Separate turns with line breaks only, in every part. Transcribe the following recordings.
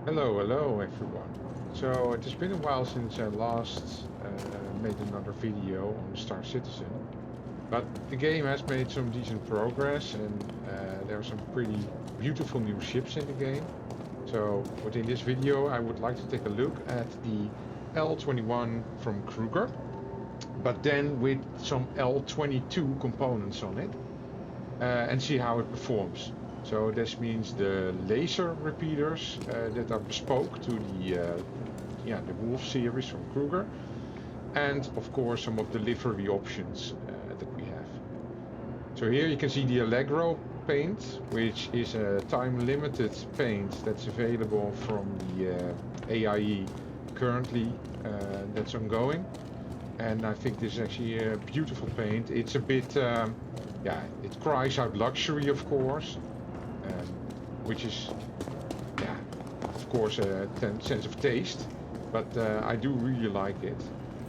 Hello everyone. So it has been a while since I last made another video on Star Citizen, but the game has made some decent progress and there are some pretty beautiful new ships in the game. So within this video I would like to take a look at the L-21 from Kruger, but then with some L-22 components on it and see how it performs. So this means the laser repeaters that are bespoke to the Wolf series from Kruger, and of course some of the livery options that we have. So here you can see the Allegro paint, which is a time-limited paint that's available from the AIE currently that's ongoing. And I think this is actually a beautiful paint. It's a bit, it cries out luxury, of course. Which is, of course, a sense of taste, but I do really like it.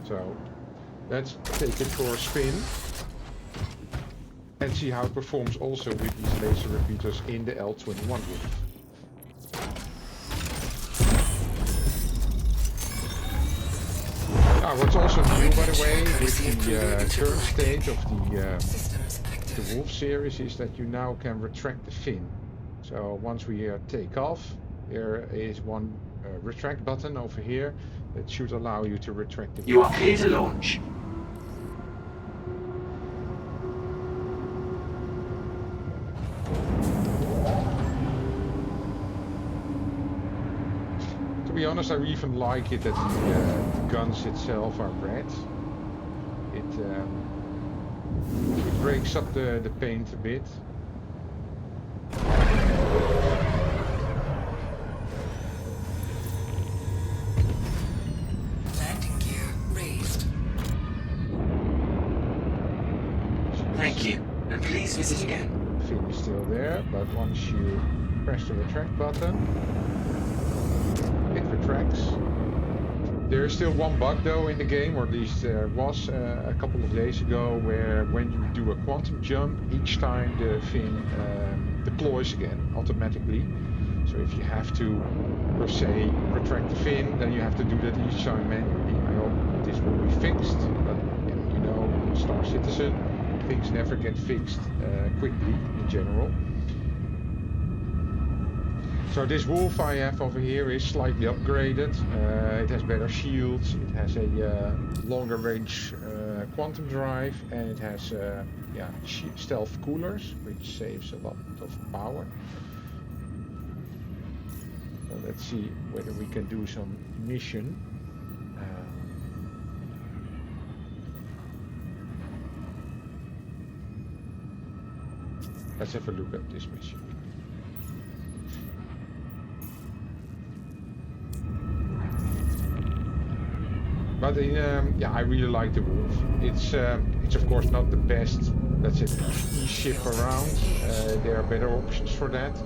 So let's take it for a spin and see how it performs also with these laser repeaters in the L-21 Wolf. What's also new, by the way, with the current state of the Wolf series is that you now can retract the fin. So once we take off, there is one retract button over here that should allow you to retract the fin.
You are clear to launch.
To be honest, I even like it that the guns itself are red. It breaks up the paint a bit.
Landing gear raised. Thank you, and please visit again.
The fin is still there, but once you press the retract button, it retracts. There is still one bug though in the game, or at least there was a couple of days ago, where when you do a quantum jump, each time the fin deploys again automatically. So if you have to, per se, retract the fin, then you have to do that each time manually. I hope this will be fixed, but you know, Star Citizen, things never get fixed quickly in general. So this Wolf I have over here is slightly upgraded. It has better shields, it has a longer range quantum drive, and it has stealth coolers, which saves a lot of power. So let's see whether we can do some mission. Let's have a look at this mission. But I really like the Wolf. It's of course not the best, let's say, ship around. There are better options for that.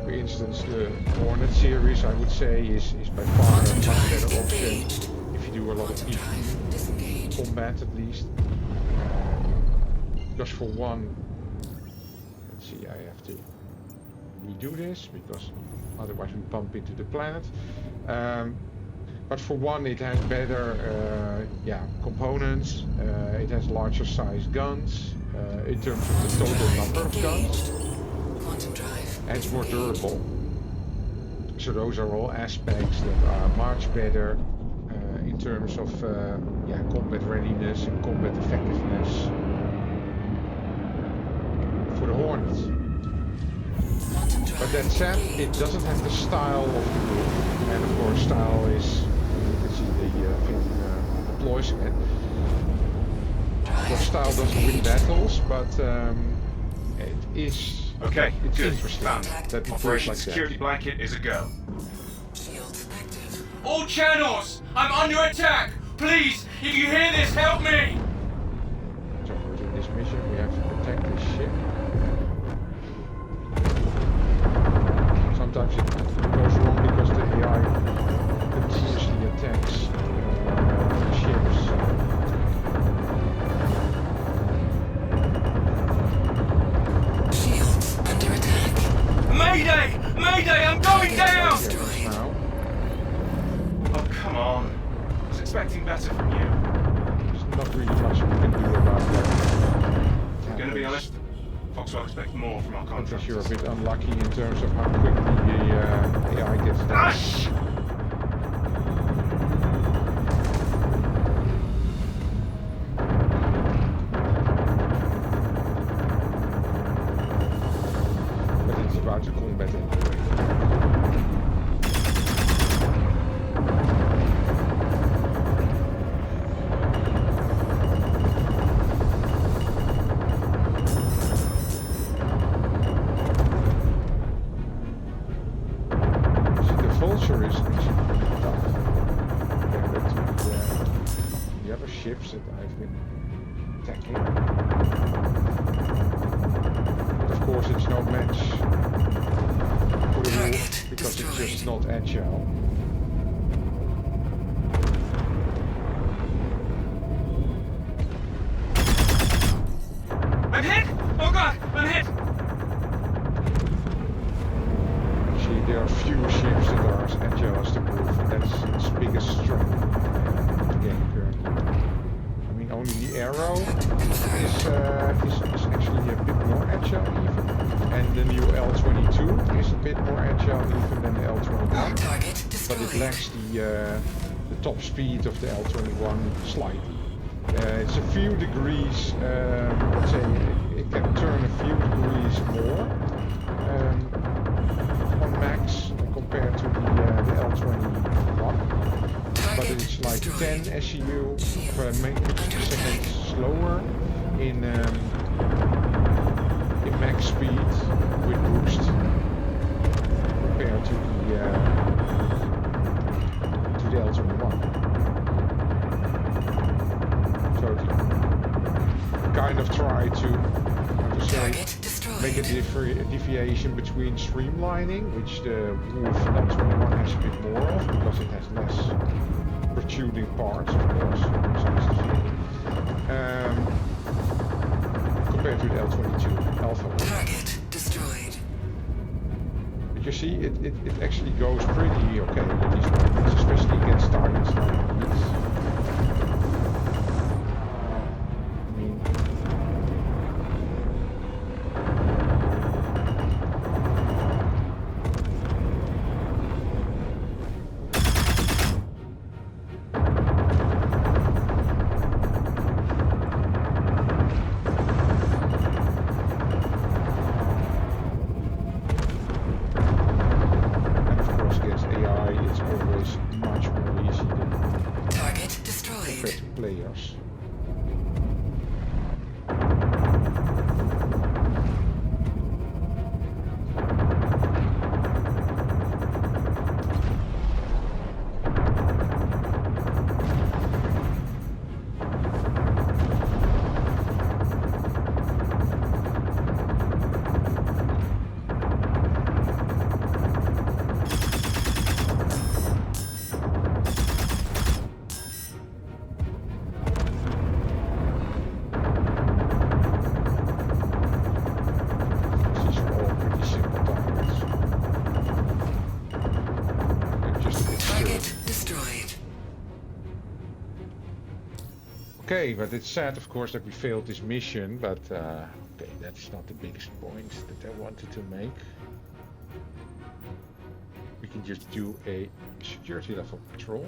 For instance, the Hornet series, I would say, is by far a much better option if you do a lot of PvP combat, at least. Because for one, let's see, I have to redo this because otherwise we bump into the planet. But for one, it has better components, it has larger size guns, in terms of the total number of guns, and it's more durable. So those are all aspects that are much better in terms of combat readiness and combat effectiveness for the Hornets. But that said, it doesn't have the style of the Wolf, and of course style is, the fin deploys again. Of course, style doesn't win battles, but it is.
Okay,
it's
good.
interesting
Found
that it
Operation
like
Security
that.
Blanket is a go.
Shields active.
All channels! I'm under attack! Please, if you hear this, help me!
So in this mission we have to protect this ship. Sometimes it goes wrong because the AI continuously attacks ships.
Shields under attack.
Mayday! Mayday, I'm going down!
Now.
on. I was expecting better from you.
There's not really much we can do about that.
I'm gonna be honest, Foxwell expects more from our
I guess
contractors.
you're a bit unlucky in terms of how quickly the AI gets done.
Ash!
But it's about to combat anyway. Vulture is actually pretty tough compared to the other ships that I've been attacking. But of course it's no match for the Wolf because it's just not agile.
I'm hit! Oh god, I'm hit!
Actually, there are few ships that are as agile as the Wolf, and that's its biggest strength in the game currently. I mean, only the Arrow is actually a bit more agile even, and the new L-22 is a bit more agile even than the L-21, but it lacks the top speed of the L-21 slightly. It's a few degrees, let's say, it can turn a few degrees more on max compared to the L-21, but it's like 10 SEU per seconds slower in max speed with boost compared to the L-21. So kind of try to, how to say, make a deviation between streamlining, which the Wolf L-21 has a bit more of because it has less protruding parts, of course, compared to the L-22 Alpha.
Target destroyed.
But you see, it actually goes pretty okay with these weapons, especially against targets like these. Players. Okay, but it's sad, of course, that we failed this mission, but okay, that's not the biggest point that I wanted to make. We can just do a security level patrol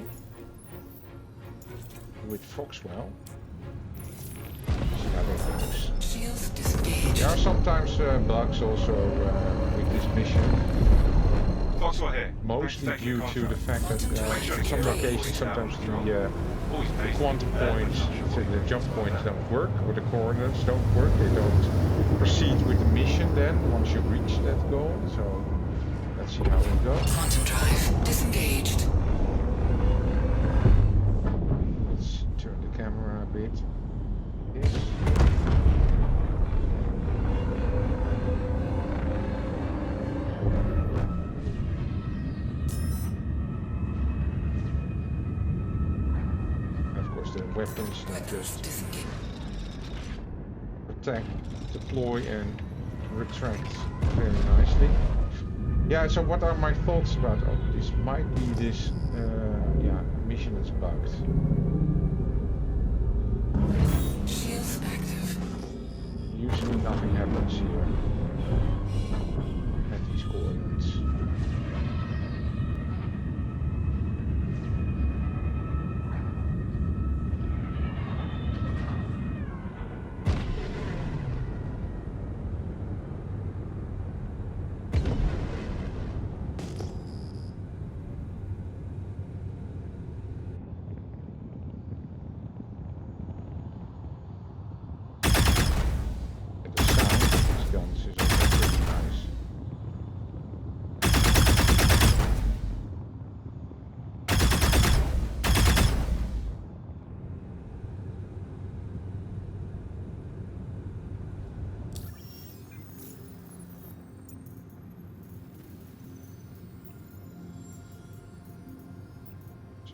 with Foxwell. See how that goes. There are sometimes bugs also with this mission.
Foxwell here.
Mostly due to the fact that in some locations sometimes the quantum points, say the jump points don't work, or the coordinates don't work. They don't proceed with the mission then once you reach that goal. So let's see how it goes.
Quantum drive disengaged.
Let's turn the camera a bit. Yes. The weapons that just attack, deploy and retract very nicely. Yeah, so what are my thoughts about this? Might be this mission navigation is bugged.
Shields active.
Usually nothing happens here at these coordinates.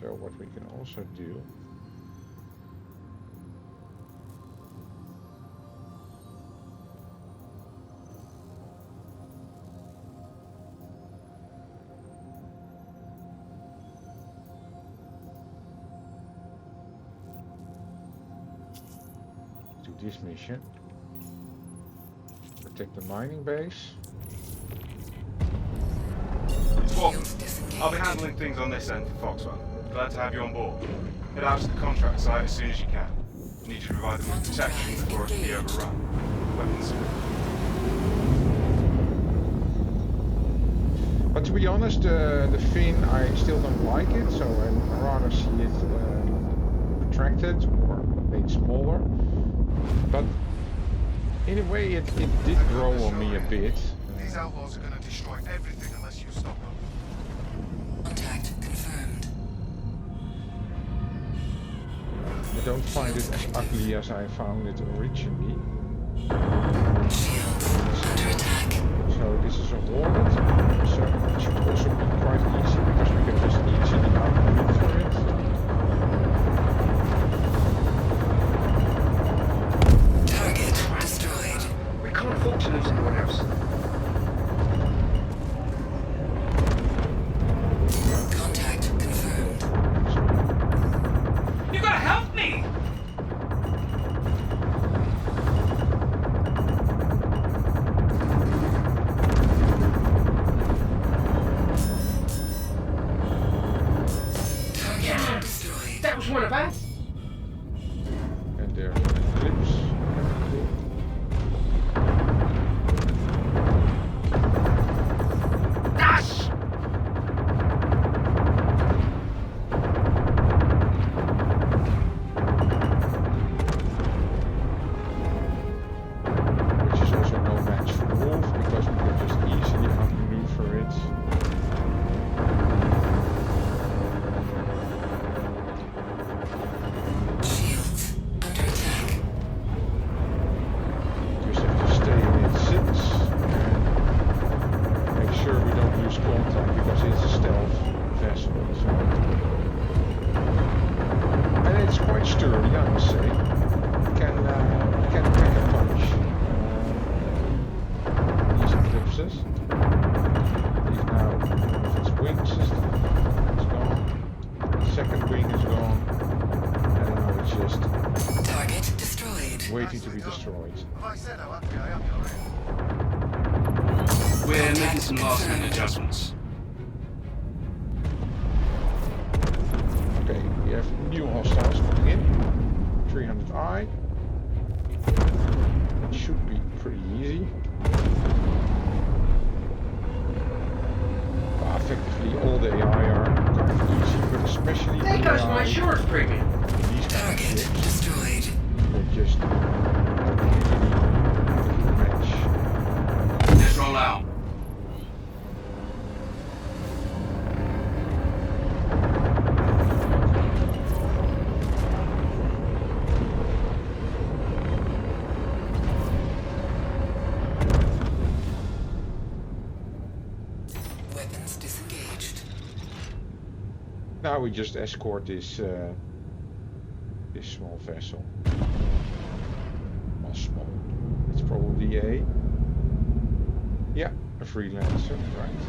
So what we can also do do this mission. Protect the mining base.
Swap. I'll be handling things on this end for Foxwell. Glad to have you on board. Head out to the contract site as soon as you can. Need you to provide them with protection before it can be overrun. Weapons.
But to be honest, the fin, I still don't like it, so I'd rather see it retracted or made smaller. But in a way, it did grow on me a bit.
These outlaws are going to destroy everything unless you stop them.
Contact confirmed.
I don't find it as ugly as I found it originally.
Shields under attack.
So this is awarded, so it should also be quite easy because we can just easily outmaneuver it.
Target destroyed.
We can't afford to lose anyone else.
Contact confirmed.
You gotta help me!
Target destroyed.
That was one of us.
And there are clips.
Dash!
Which is also no match for Wolf because we can just easily outmaneuver it.
Shields under attack.
Just have to stay in its sits and make sure we don't lose contact because it's a stealth vessel. So. And it's quite sturdy, I must say. It can pack a punch. These eclipses. These now, one of its wing system is gone. The second wing is gone. And now it's just
Target destroyed.
waiting to be destroyed.
Have I said how happy I am you're in?
We're making some last minute adjustments.
Okay, we have new hostiles coming in. 300i. It should be pretty easy. Effectively, all the AI are kind of easy, but especially
There
the
goes
AI,
my insurance premium.
these kind of
Target
ships,
destroyed.
they're just really a match.
Let's roll out.
Weapons disengaged.
Now we just escort this this small vessel. Well, small. It's probably a freelancer, right?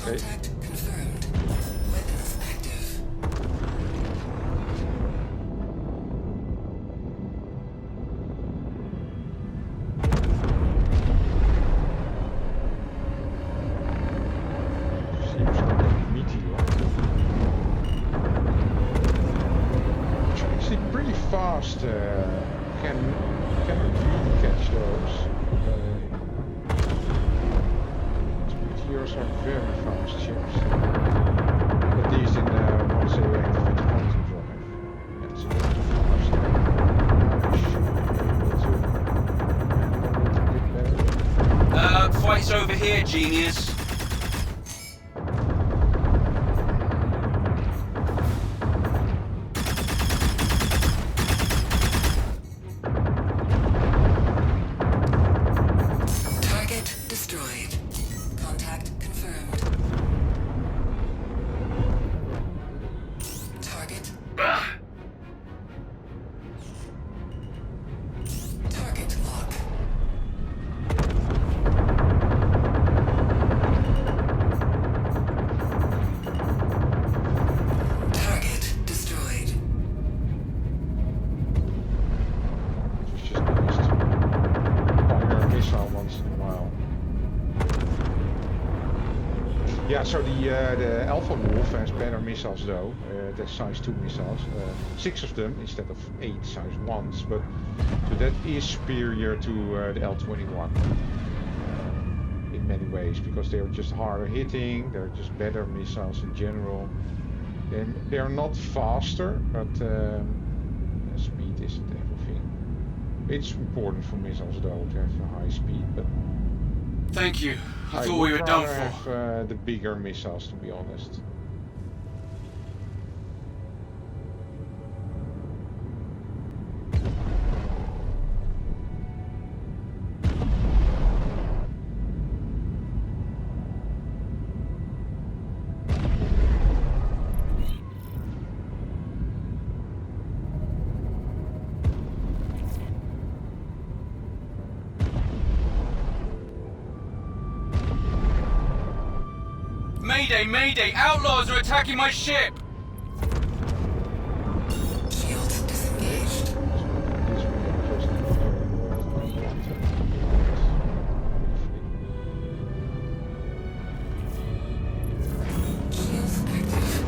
Contact confirmed. Weapons active.
Seems like a meteor. It's actually pretty fast. Can really catch those. Meteors are very fast ships. At least in once they activate quantum drive. That's a bit fast. Now we should be able to handle it a bit better.
Fight's over here, genius.
Target destroyed. Contact confirmed. Target. Target lock. Target destroyed.
It's just nice to fire a missile once in a while. Yeah, so the Alpha Wolf has better missiles though. That's size 2 missiles. 6 of them instead of 8 size 1s, but so that is superior to the L-21 in many ways because they're just harder hitting. They're just better missiles in general. And they're not faster, but speed isn't everything. It's important for missiles though to have a high speed, but
Thank you. I thought
would
we were done
rather
for.
have the bigger missiles, to be honest.
Mayday, mayday! Outlaws are attacking my ship!
Shields disengaged. Shields active.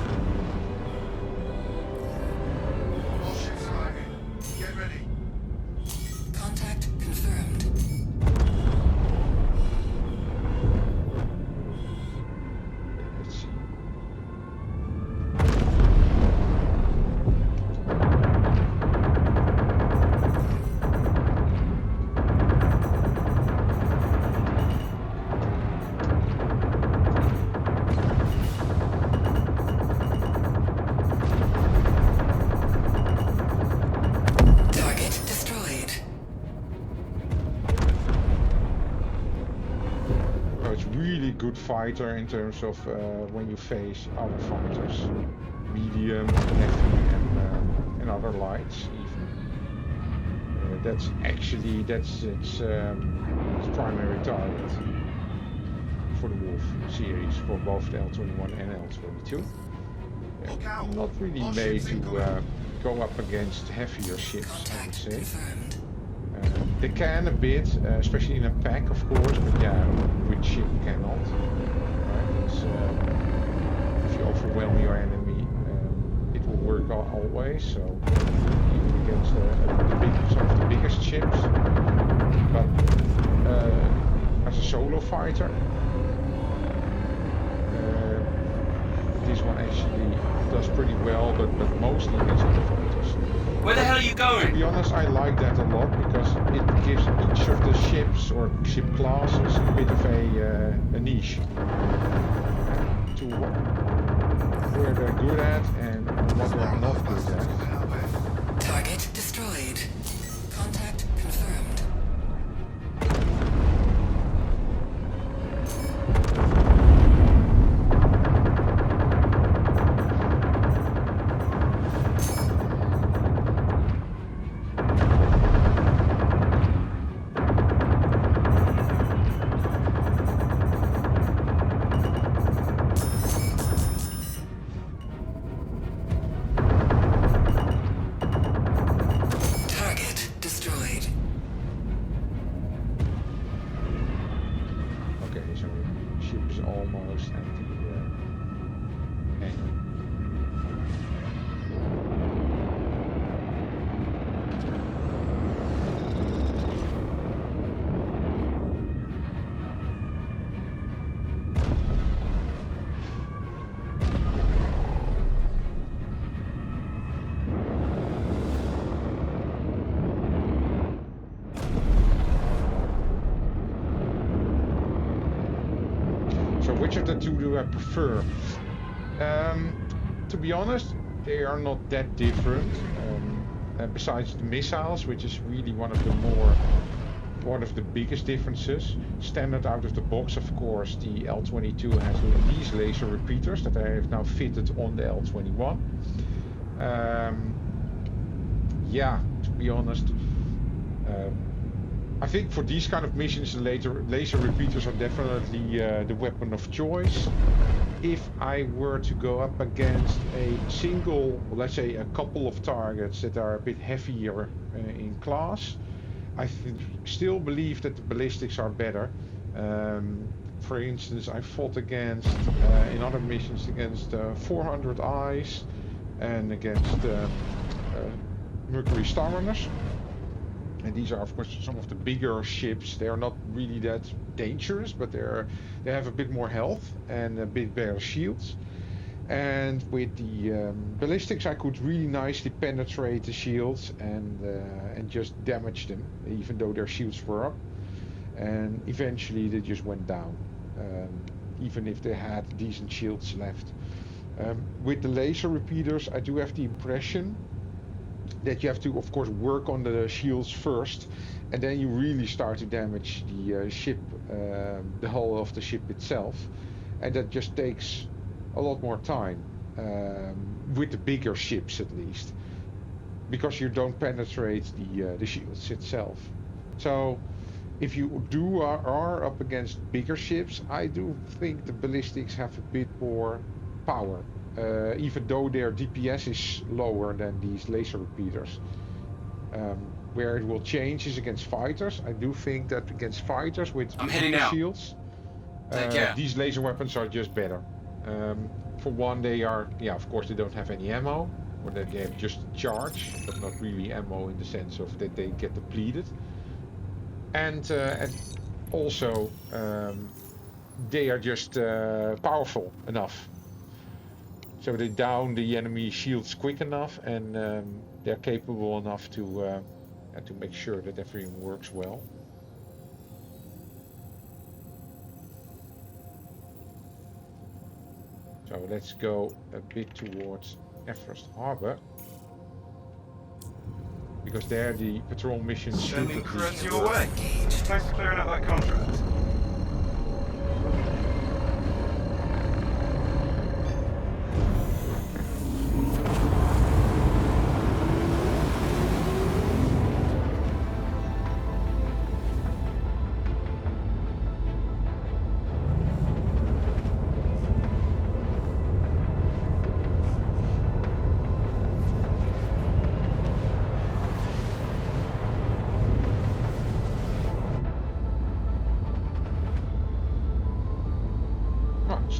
All ships arriving. Get ready.
Contact confirmed.
Let's see.
Target destroyed.
Oh, it's really good fighter in terms of when you face other fighters, medium, heavy, and other lights even. That's actually its primary target for the Wolf series for both the L-21 and L-22.
Look out.
Not really
All
made
ships
to
incoming.
go up against heavier ships, I would
Contact
say.
confirmed.
They can a bit, especially in a pack, of course, but yeah, which ship cannot? Right? It's, if you overwhelm your enemy, it will work always. So even against some of the biggest ships, but as a solo fighter, this one actually does pretty well, but mostly against other fighters.
Where the hell are you
To
going?
be honest, I like that a lot because it gives each of the ships or ship classes a bit of a niche to where they're good at and what they're not good at.
Target destroyed. Contact confirmed.
I prefer? To be honest, they are not that different. Besides the missiles, which is really one of the biggest differences. Standard out of the box, of course, the L-22 has these laser repeaters that I have now fitted on the L-21. Yeah, to be honest, I think for these kind of missions, the laser repeaters are definitely the weapon of choice. If I were to go up against a single, let's say a couple of targets that are a bit heavier in class, I still believe that the ballistics are better. For instance, I fought against, in other missions, against 400 Eyes and against Mercury Star Runners. And these are, of course, some of the bigger ships. They are not really that dangerous, but they have a bit more health and a bit better shields. And with the ballistics, I could really nicely penetrate the shields and just damage them, even though their shields were up. And eventually, they just went down, even if they had decent shields left. With the laser repeaters, I do have the impression that you have to, of course, work on the shields first, and then you really start to damage the ship, the hull of the ship itself, and that just takes a lot more time, with the bigger ships at least, because you don't penetrate the shields itself. So if you are up against bigger ships, I do think the ballistics have a bit more power. Even though their DPS is lower than these laser repeaters. Where it will change is against fighters. I do think that against fighters with
I'm heading out.
shields,
Take care.
these laser weapons are just better. For one, they are, yeah, of course they don't have any ammo, or that they have just charge, but not really ammo in the sense of that they get depleted. And also, they are just powerful enough. So they down the enemy shields quick enough, and they're capable enough to make sure that everything works well. So let's go a bit towards Everest Harbor, because there the patrol missions should
Sending
at
crews
least
your
work.
way. Thanks for clearing up that contract.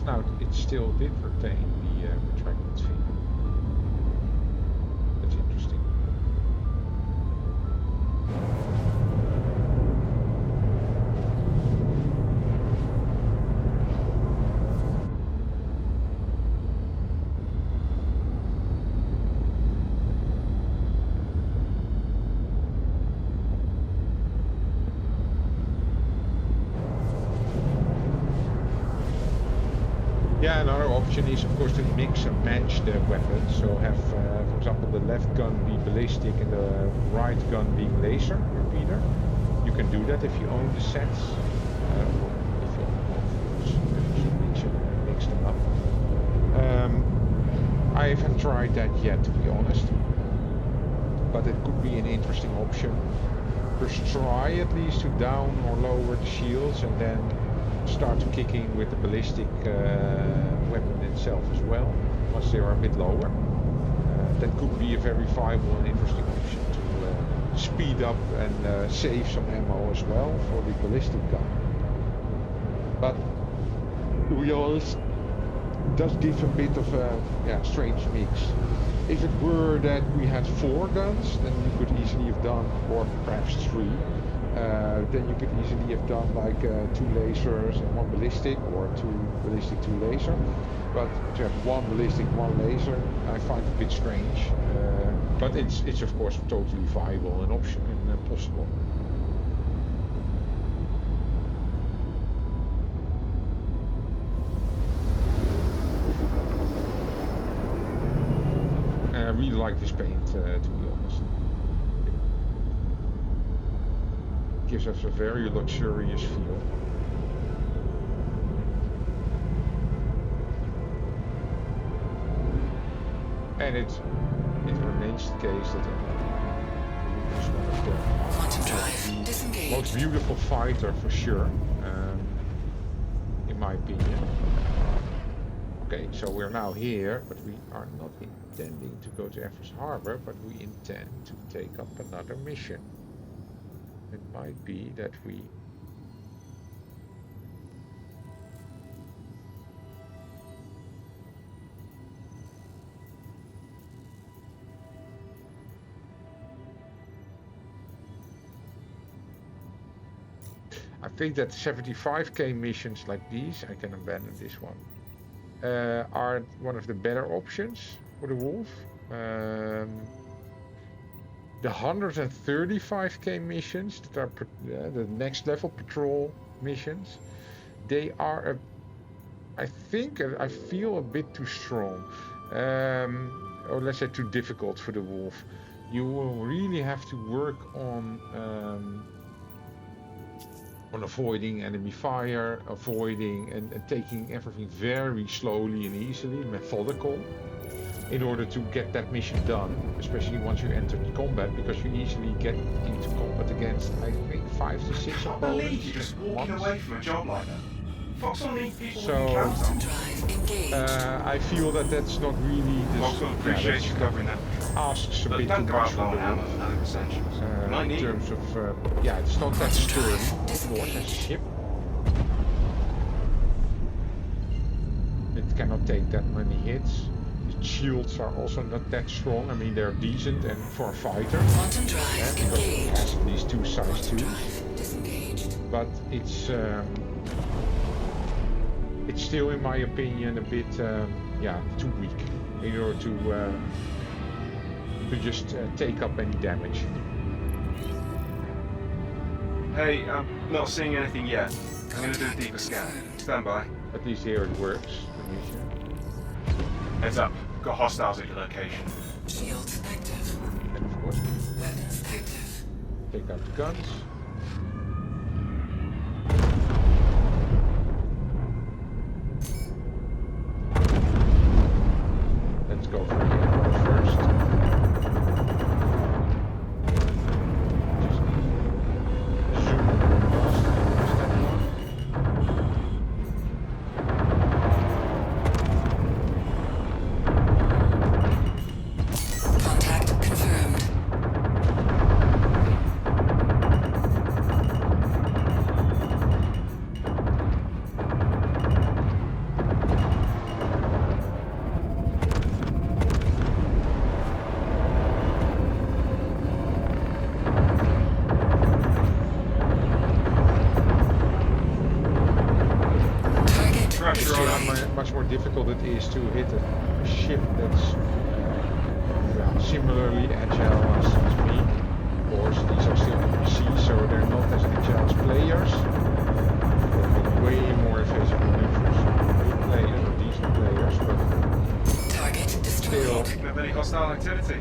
Now it still did retain the retracted fee. That's interesting. Yeah, another option is, of course, to mix and match the weapons. So have, for example, the left gun be ballistic and the right gun being laser repeater. You can do that if you own the sets. Or if you mix them up. I haven't tried that yet, to be honest. But it could be an interesting option. First try at least to down or lower the shields, and then start kicking with the ballistic weapon itself as well, once they are a bit lower. That could be a very viable and interesting option to speed up and save some ammo as well for the ballistic gun. But to be honest, it does give a bit of a strange mix. If it were that we had 4 guns, then you could easily have done, or perhaps 3. Then you could easily have done like 2 lasers and 1 ballistic, or 2 ballistic, 2 laser. But to have 1 ballistic, 1 laser, I find a bit strange. But it's of course totally viable and option and possible. really like this paint, to be honest. It gives us a very luxurious feel. And it remains the case that it's one of
Quantum drive disengaged.
the most beautiful fighter for sure, in my opinion. Okay, so we're now here, but we are not intending to go to Evers Harbor, but we intend to take up another mission. It might be that we... I think that 75k missions like these, I can abandon this one, are one of the better options for the Wolf. The 135k missions that are the next level patrol missions, they are I feel a bit too strong, or let's say too difficult for the Wolf. You will really have to work on avoiding enemy fire, avoiding and taking everything very slowly and easily, methodical, in order to get that mission done, especially once you enter the combat, because you easily get into combat against, I think, 5 to 6
I can't
opponents.
believe you're just walking away from a job like that. Foxwell need people
So,
we can count on.
Drive engaged.
I feel that that's not really the...
Foxwell appreciates you covering that.
Asks a
But
bit too
don't go
much
out
from
blowing
the
ammo
Wolf.
and other essentials. You might
In
need them.
terms of, yeah, it's not that sturdy, of course, as a ship. It cannot take that many hits. The shields are also not that strong. I mean, they're decent and for a fighter,
Quantum drive
because it
engaged.
has these two size
Quantum
2s.
drive disengaged.
But it's still, in my opinion, a bit, yeah, too weak in order to just take up any damage.
Hey, I'm not seeing anything yet. I'm going to do a deeper scan. Stand by.
At least here it works. The mission.
Heads up. Got hostiles at your location.
Shields active.
And of course,
Weapons active.
take out the guns. Let's go for the airport first. Just zoom past that one.
Contact confirmed. Target
Pressure on
destroyed.
them.
Much more difficult it is to hit a ship that's well, similarly agile as me. Of course, these are still NPCs, so they're not as agile as players. They make way more evasive maneuvers. Good players or decent players, but
Target
still,
destroyed.
Picking up any hostile activity?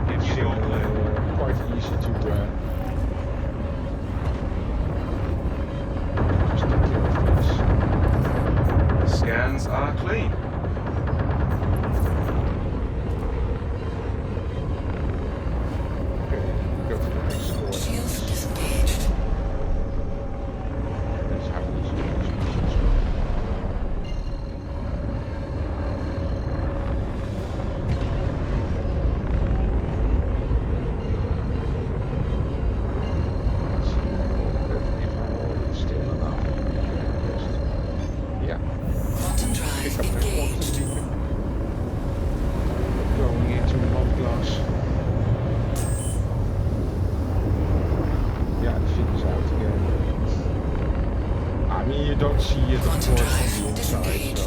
Give you the all clear.
quite easy to just take care of these.
Scans are clean.
Okay, go to the next score.
Shields disengaged.
That's how easy these missions are. Let's see if I'm still enough. Yeah,
Quantum
pick
drive
up the quantum
engaged.
beacon. Going into non-glass. Yeah, the fin is out again. I mean, you don't see it, of course,
Quantum
from
drive
the inside,
disengaged.
so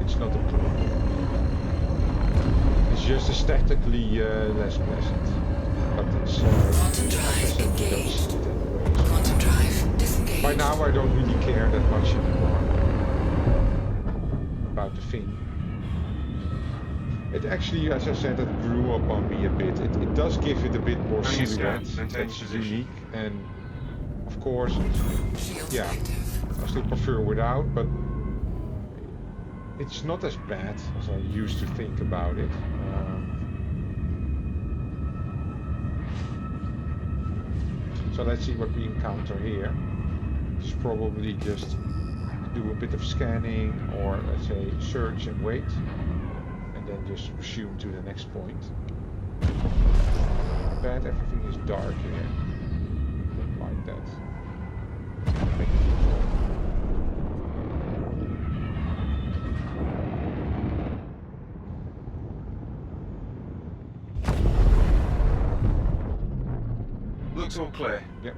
it's not a problem. It's just aesthetically less pleasant. But it's,
Quantum
as I
drive
said, you don't
engaged.
see it anyways.
Quantum drive disengaged.
By now I don't really care that much anymore about the fin. It actually, as I said, it grew upon me a bit. It does give it a bit more
On your
silhouette.
scan, maintain
That's
your position.
unique, and of course,
Shields
yeah,
active.
I still prefer without, but it's not as bad as I used to think about it. So let's see what we encounter here. It's probably just do a bit of scanning, or let's say search and wait, and then just resume to the next point. I bet everything is dark here. Don't like that.
Looks all clear.
Yep.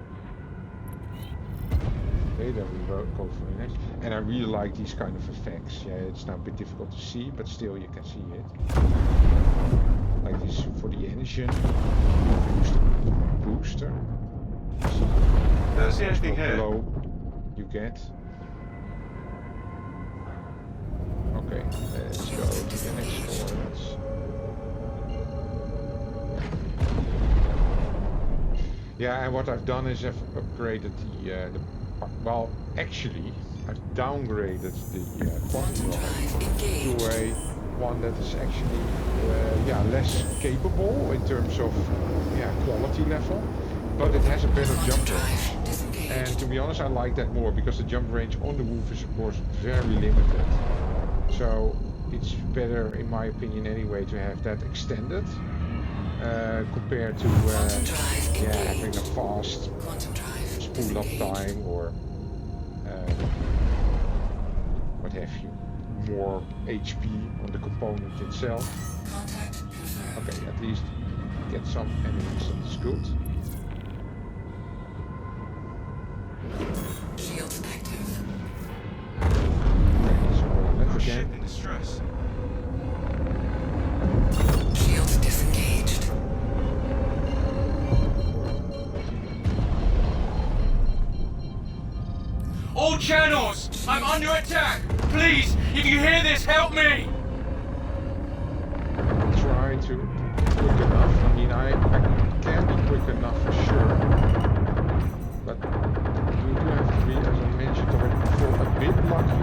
Okay, then we go for the next. And I really like these kind of effects. Yeah, it's now a bit difficult to see, but still you can see it. Like this for the engine. Use the booster.
Don't see anything here.
Below you get. Okay, let's go to the next coordinates. Yeah, and what I've done is I've upgraded the well, actually, I've downgraded the quantum drive to a one that is actually yeah, less capable in terms of quality level, but it has a better jump range. And to be honest, I like that more because the jump range on the Wolf is of course very limited. So it's better, in my opinion anyway, to have that extended compared to having a fast spool up time or what have you, more HP on the component itself. Okay, at least get some enemies, that's good.
Shields active.
Okay, so let's
Ship
again.
in distress.
Shields disengaged.
All channels! I'm under attack! Please, if you hear this, help me!
Try to be quick enough. I mean, I can be quick enough for sure, but we do have to be, as I mentioned already before, a bit lucky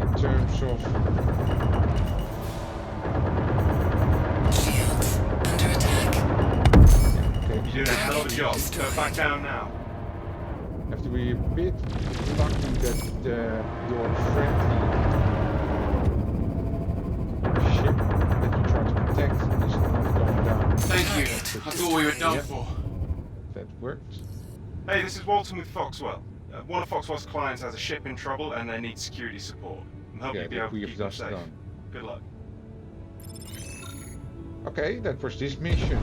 in terms of
Shields under attack.
okay.
You're doing a hell of a job. Go back down now.
Have to be a bit lucky that your friendly ship that you try to protect is not going down.
Thank you. I thought we were done
Yep.
for.
That worked.
Hey, this is Walton with Foxwell. One of Foxwell's clients has a ship in trouble and they need security support. I'm hoping you'll be able to keep them
just
safe.
done.
Good luck.
Okay, that was this mission.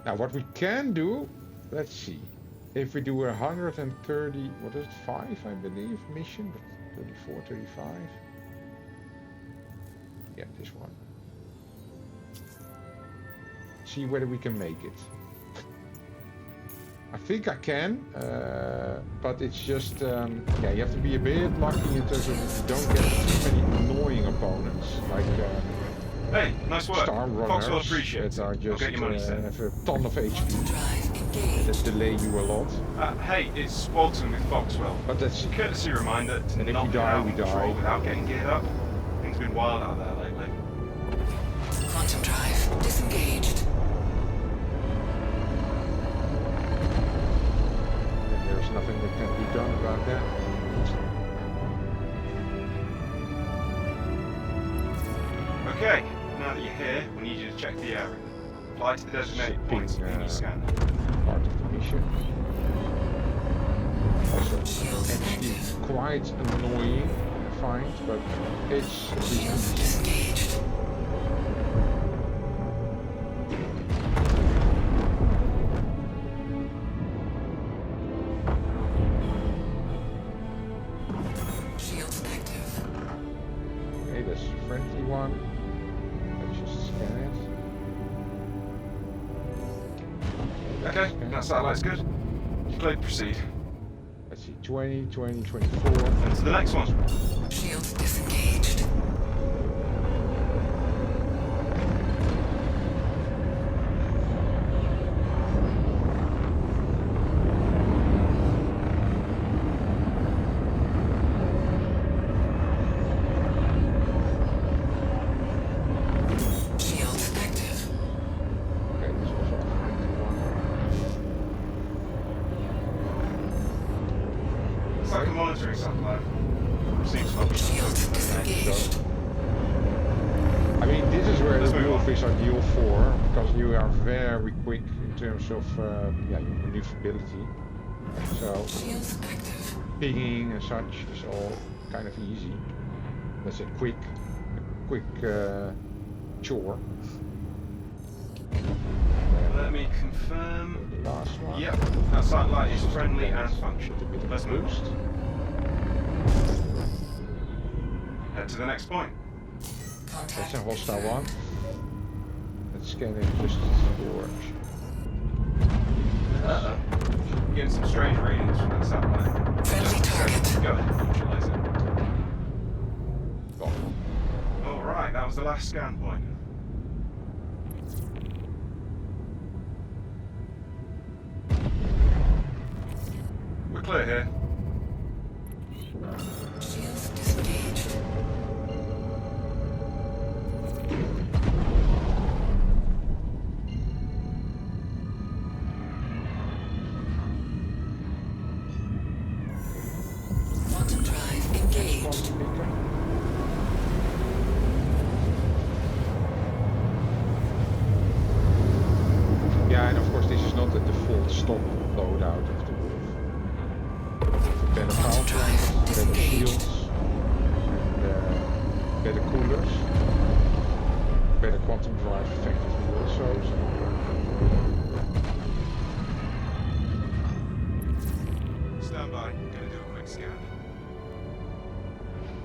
Now what we can do, let's see. If we do 130, what is it, 5 I believe, mission, 34, 35. Yeah, this one. See whether we can make it. I think I can, but it's just, yeah, you have to be a bit lucky in terms of you don't get too many annoying opponents, like
Hey, nice work.
Star
Foxwell
Runners
appreciates
that are
it. I'll
just
get your money sent.
have a ton of HP
Drive engaged.
that delay you a lot.
Hey, it's Walton with Foxwell.
But that's
Courtesy reminder to
And if
not
we
get
die,
out
we
on patrol
die.
without getting geared up. Things have been wild out there lately.
Quantum drive disengaged.
and there's nothing that can be done about that.
Okay, now that you're here, we need you to check the area. Fly to the designated
Shipping,
points in your scanner.
Part of the mission. Also, actually quite annoying, I find, but it's at
Shields
least
disengaged. Shields active.
okay. That's a friendly one. Let's just scan it.
Okay,
Scan
that
it.
satellite's good. Clear to proceed.
Let's see. 20, 20, 24.
On to the next one.
Shields disengaged. Shields active.
Okay, this was off 91.
It's like a monitoring satellite. Seems not
Shields disengaged.
I mean, this is where
Let's
the
move
Wolf
on.
is ideal for, because you are very quick in terms of yeah, your maneuverability. So
Shields active.
pinging and such is all kind of easy. That's a quick chore.
Let me confirm.
The last one.
Yep, that satellite is friendly and
With
functional.
a bit of
Let's
a
move
boost.
on. Head to the next point.
Contact.
That's a hostile one. Let's scan it just for
Uh-oh. Getting some strange readings from that satellite.
Friendly target.
Go ahead, neutralize it.
gone.
Alright, that was the last scan point. We're clear here.
Shields disengaged. Quantum drive engaged.
Quantum beacon. Yeah, and of course this is not the default stock loadout of the Wolf. Better power
Quantum drive
plants, better
disengaged.
shields, and better coolers, better quantum drive effectively also. So.
Stand by. Gonna do a quick scan.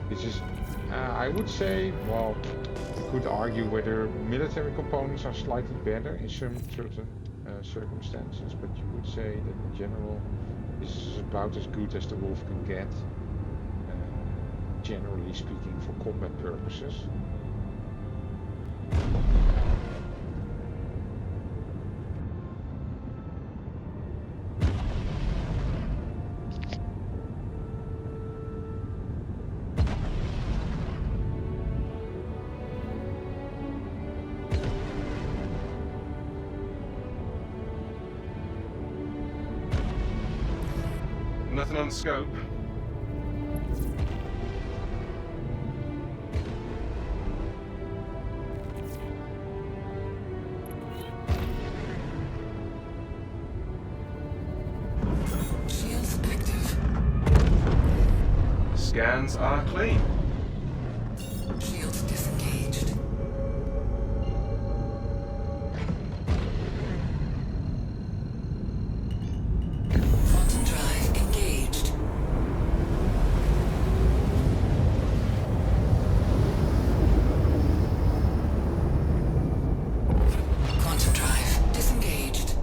This is, I would say, well, you could argue whether military components are slightly better in some certain circumstances, but you would say that in general, this is about as good as the Wolf can get, generally speaking, for combat purposes.
Nothing on the scope.
Shields active.
Scans are clean.
Shields disengaged. Quantum drive engaged. Quantum drive disengaged.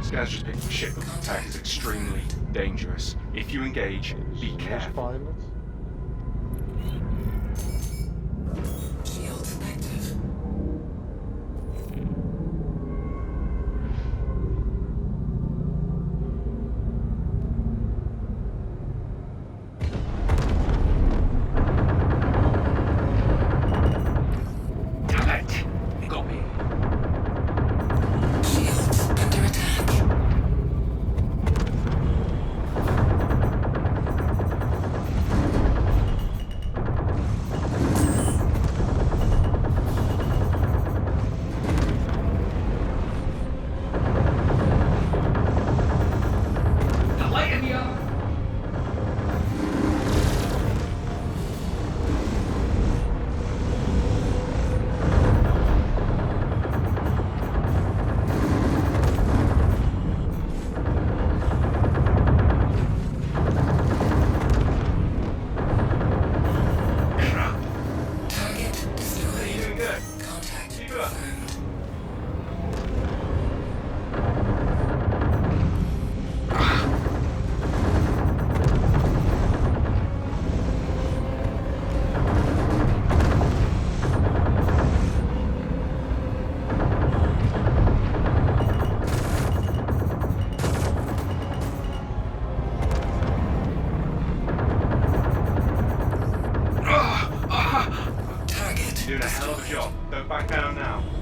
Scans just picked up shit that the attack is extremely dangerous. If you engage, be careful.
Pilot.
Shields active.
Damn it! They got me.
Shields under attack.
You're doing a hell of a job. Don't back down now.